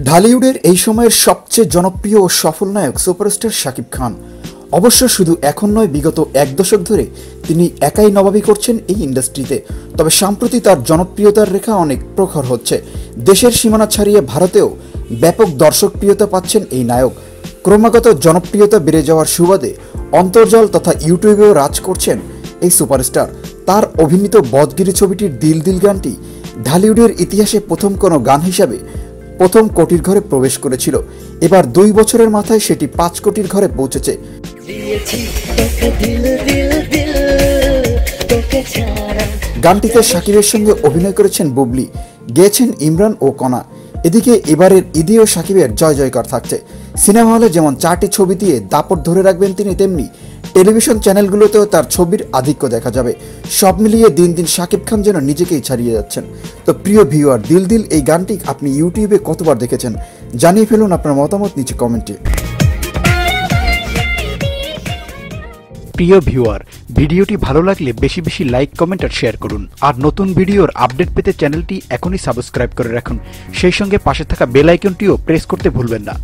ঢালিউডের এই সময়ের সবচেয়ে জনপ্রিয় ও সফল নায়ক সুপারস্টার শাকিব খান। অবশ্য শুধু এখন নয়, বিগত এক দশক ধরে তিনি একাই নবাবী করছেন এই ইন্ডাস্ট্রিতে। তবে সম্প্রতি তার জনপ্রিয়তার রেখা অনেক প্রখর হচ্ছে। দেশের সীমানা ছাড়িয়ে ভারতেও ব্যাপক দর্শকপ্রিয়তা পাচ্ছেন এই নায়ক। ক্রমাগত জনপ্রিয়তা বেড়ে যাওয়ার সুবাদে অন্তর্জাল তথা ইউটিউবেও রাজ করছেন এই সুপারস্টার। তার অভিনীত বদগিরি ছবিটির দিল দিল গানটি ঢালিউডের ইতিহাসে প্রথম কোনো গান হিসাবে প্রথম কোটির ঘরে প্রবেশ করেছিল। এবার 2 বছরের মাথায় সেটি 5 কোটির ঘরে পৌঁছেছে। গানটিতে শাকিবের সঙ্গে অভিনয় করেছেন বুবলি, গেয়েছেন ইমরান ও কণা। এদিকে এবারের ঈদেও শাকিবের জয় জয়কার থাকছে। সিনেমা হলে যেমন 4টি ছবি দিয়ে দাপট ধরে রাখবেন তিনি, তেমনি টেলিভিশন চ্যানেলগুলোতেও তার ছবির আধিক্য দেখা যাবে। সব মিলিয়ে দিন দিন শাকিব খান যেন নিজেকেই ছাড়িয়ে যাচ্ছেন। তো প্রিয় ভিউয়ার, দিল দিল এই গানটি আপনি ইউটিউবে কতবার দেখেছেন জানিয়ে ফেলুন আপনার মতামত নিচে কমেন্টে। প্রিয় ভিউয়ার, ভিডিওটি ভালো লাগলে বেশি বেশি লাইক, কমেন্ট আর শেয়ার করুন। আর নতুন ভিডিওর আপডেট পেতে চ্যানেলটি এখনই সাবস্ক্রাইব করে রাখুন। সেই সঙ্গে পাশে থাকা বেল আইকনটিও প্রেস করতে ভুলবেন না।